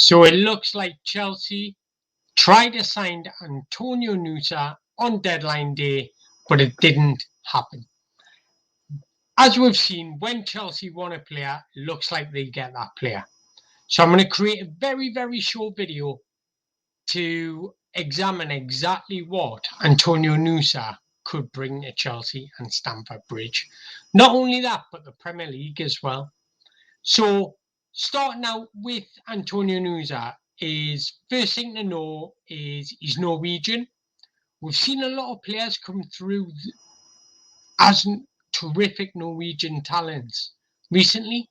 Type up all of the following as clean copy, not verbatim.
So it looks like Chelsea tried to sign Antonio Nusa on deadline day, but it didn't happen. As we've seen, when Chelsea want a player, it looks like they get that player. So I'm going to create a very, very short video to examine exactly what Antonio Nusa could bring to Chelsea and Stamford Bridge. Not only that, but the Premier League as well. So starting out with Antonio Nusa, is first thing to know is he's Norwegian. We've seen a lot of players come through as terrific Norwegian talents recently,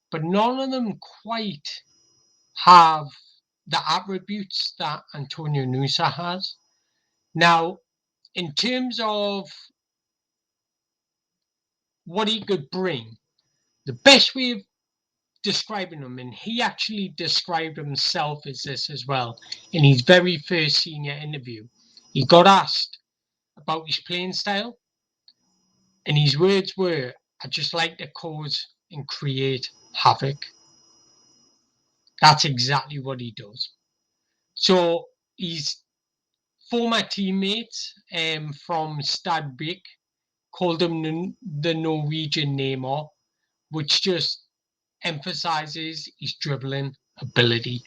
but none of them quite have the attributes that Antonio Nusa has. Now, in terms of what he could bring, the best way of describing him, and he actually described himself as this as well in his very first senior interview. He got asked about his playing style, and his words were, "I just like to cause and create havoc." That's exactly what he does. So his former teammates from Stamford Bridge called him the Norwegian Neymar, which just emphasizes his dribbling ability.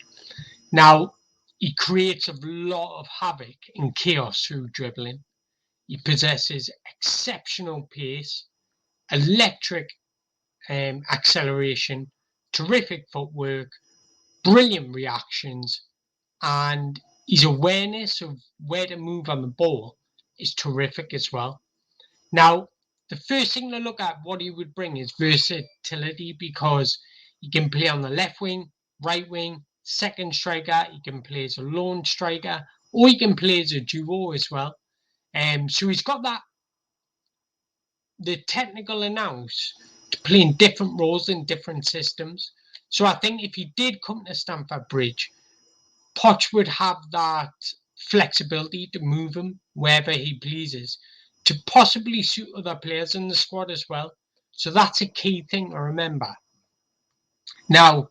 Now, he creates a lot of havoc and chaos through dribbling. He possesses exceptional pace, electric acceleration, terrific footwork, brilliant reactions, and his awareness of where to move on the ball is terrific as well. Now, the first thing to look at what he would bring is versatility, because he can play on the left wing, right wing, second striker, he can play as a lone striker, or he can play as a duo as well. So he's got the technical nous to play in different roles in different systems. So I think if he did come to Stamford Bridge, Poch would have that flexibility to move him wherever he pleases, to possibly suit other players in the squad as well. So that's a key thing to remember. Now,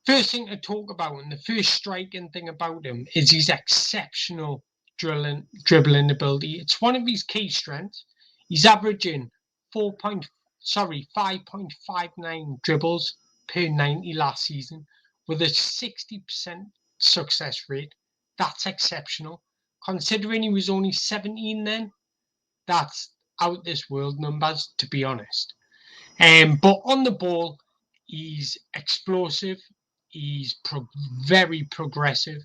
first thing to talk about, and the first striking thing about him, is his exceptional dribbling ability. It's one of his key strengths. He's averaging 5.59 dribbles per 90 last season, with a 60% success rate. That's exceptional. Considering he was only 17 then, that's out this world numbers, to be honest. But on the ball, he's explosive, he's very progressive,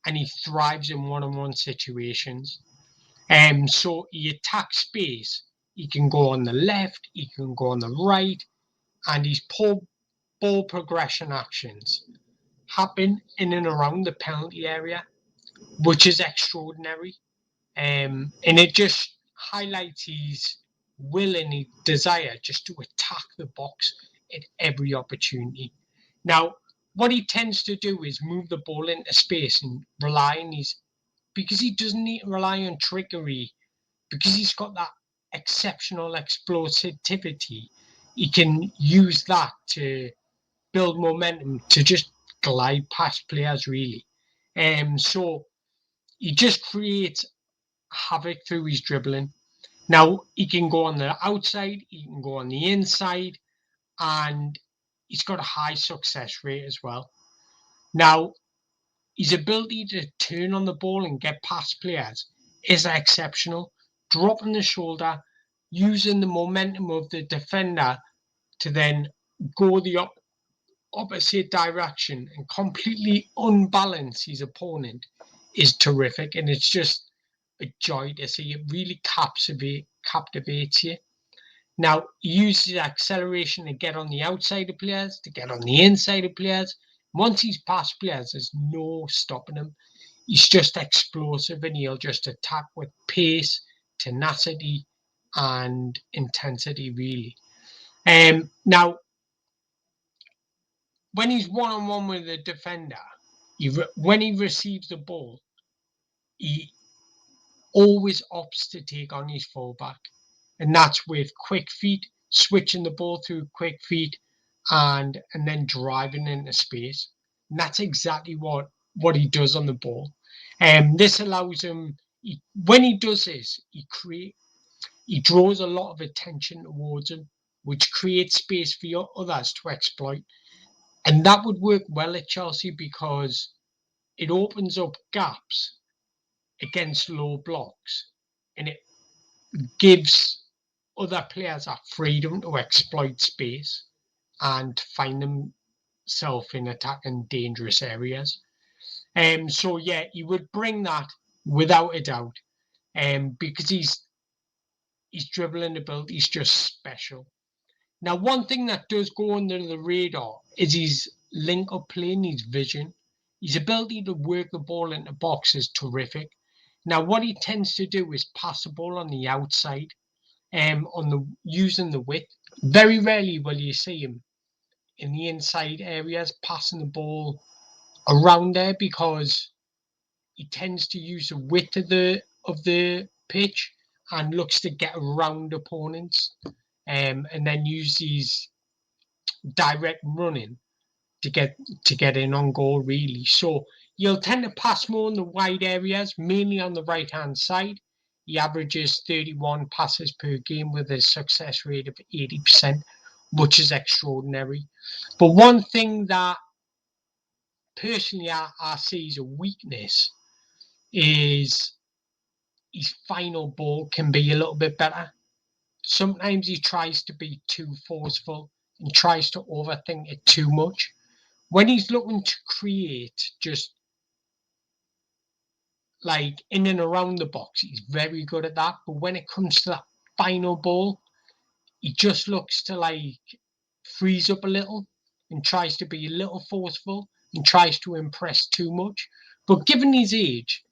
and he thrives in one-on-one situations. So he attacks space. He can go on the left, he can go on the right, and his ball progression actions happen in and around the penalty area, which is extraordinary. And it just highlights his will and his desire just to attack the box at every opportunity. Now, what he tends to do is move the ball into space and rely on because he doesn't need to rely on trickery, because he's got that exceptional explosivity. He can use that to build momentum, to just glide past players, really. So he just creates havoc through his dribbling. Now, he can go on the outside, he can go on the inside, and he's got a high success rate as well. Now, his ability to turn on the ball and get past players is exceptional. Dropping the shoulder, using the momentum of the defender to then go the opposite direction and completely unbalance his opponent is terrific. And it's just a joy to see. It really captivates you. Now, he uses acceleration to get on the outside of players, to get on the inside of players. Once he's past players, there's no stopping him. He's just explosive, and he'll just attack with pace, tenacity, and intensity, really. Now, when he's one-on-one with a defender, when he receives the ball, he always opts to take on his fullback. And that's with quick feet, switching the ball through quick feet, and then driving into space. And that's exactly what he does on the ball. This allows him, when he does this, he draws a lot of attention towards him, which creates space for your others to exploit. And that would work well at Chelsea because it opens up gaps against low blocks, and it gives other players that freedom to exploit space and find themselves in attacking dangerous areas. So yeah, he would bring that without a doubt. Because his dribbling ability is just special. Now, one thing that does go under the radar is his link-up play and his vision. His ability to work the ball into box is terrific. Now, what he tends to do is pass the ball on the outside, using the width. Very rarely will you see him in the inside areas passing the ball around there because he tends to use the width of the pitch and looks to get around opponents, and then use his direct running to get in on goal really. So you'll tend to pass more in the wide areas, mainly on the right hand side. He averages 31 passes per game with a success rate of 80%, which is extraordinary. But one thing that personally I see as a weakness is his final ball can be a little bit better. Sometimes he tries to be too forceful and tries to overthink it too much. When he's looking to create just like in and around the box, he's very good at that. But when it comes to that final ball, he just looks to like freeze up a little and tries to be a little forceful and tries to impress too much. But given his age,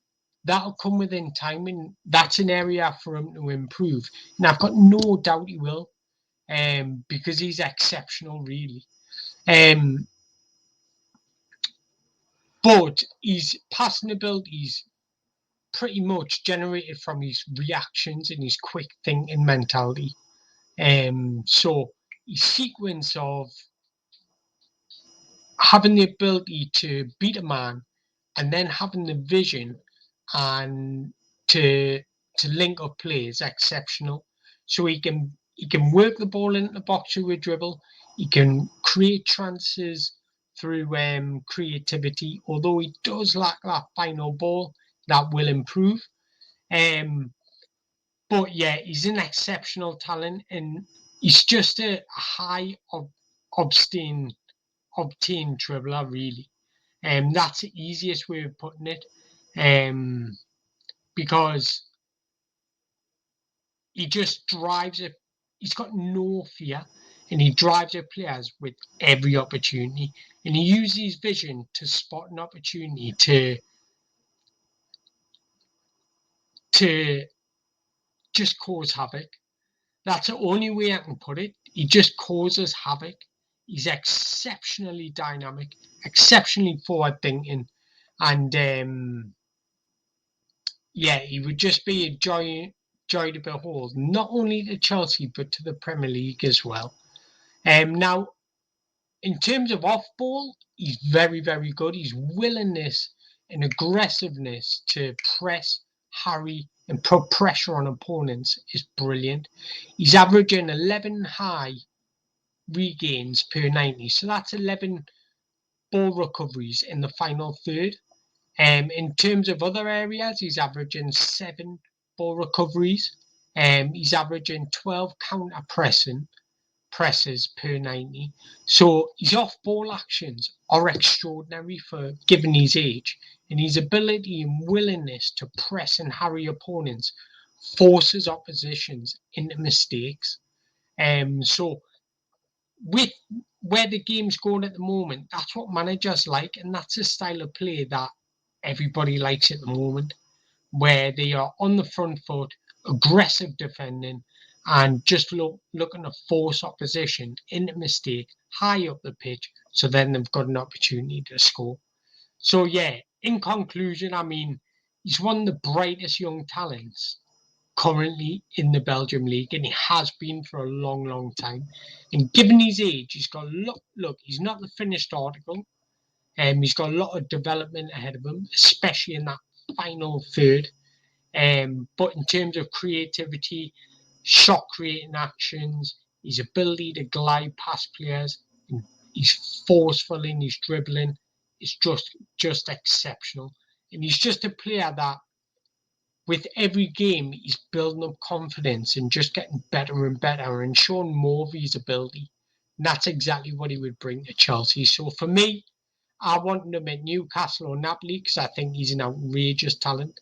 that'll come within time, and that's an area for him to improve. And I've got no doubt he will, because he's exceptional, really. Um, but his passing abilities pretty much generated from his reactions and his quick thinking mentality. So his sequence of having the ability to beat a man and then having the vision and to link up play is exceptional. So he can work the ball into the box through a dribble. He can create chances through creativity. Although he does lack that final ball, that will improve. Um, but yeah, he's an exceptional talent, and he's just a high obstain obtained dribbler, really. That's the easiest way of putting it. Um, because he just drives it. He's got no fear, and he drives at players with every opportunity. And he uses his vision to spot an opportunity to just cause havoc. That's the only way I can put it. He just causes havoc. He's exceptionally dynamic, exceptionally forward thinking, and yeah, he would just be a joy to behold, not only to Chelsea but to the Premier League as well. Now, in terms of off ball, he's very, very good. His willingness and aggressiveness to press, harry, and put pressure on opponents is brilliant. He's averaging 11 high regains per 90, so that's 11 ball recoveries in the final third. In terms of other areas, he's averaging 7 ball recoveries. He's averaging 12 counter presses per 90. So his off ball actions are extraordinary for given his age, and his ability and willingness to press and harry opponents forces oppositions into mistakes. So with where the game's going at the moment, that's what managers like, and that's a style of play that everybody likes at the moment, where they are on the front foot, aggressive defending, and just looking to force opposition into mistake high up the pitch, so then they've got an opportunity to score. So yeah, in conclusion, I mean, he's one of the brightest young talents currently in the Belgium league, and he has been for a long, long time. And given his age, he's got look. He's not the finished article. He's got a lot of development ahead of him, especially in that final third. But in terms of creativity, shot creating actions, his ability to glide past players, and he's forceful in his dribbling, is just exceptional. And he's just a player that with every game he's building up confidence and just getting better and better and showing more of his ability. And that's exactly what he would bring to Chelsea. So for me, I want him at Newcastle or Napoli because I think he's an outrageous talent.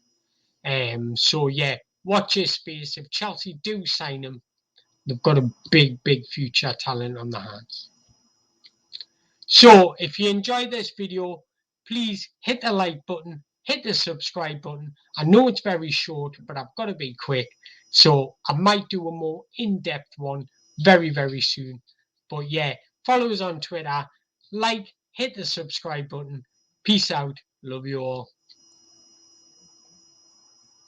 So yeah, watch his space. If Chelsea do sign him, they've got a big future talent on their hands. So if you enjoyed this video, please hit the like button, hit the subscribe button. I know it's very short, but I've got to be quick. So I might do a more in-depth one very soon. But yeah, follow us on Twitter, like, hit the subscribe button. Peace out. Love you all.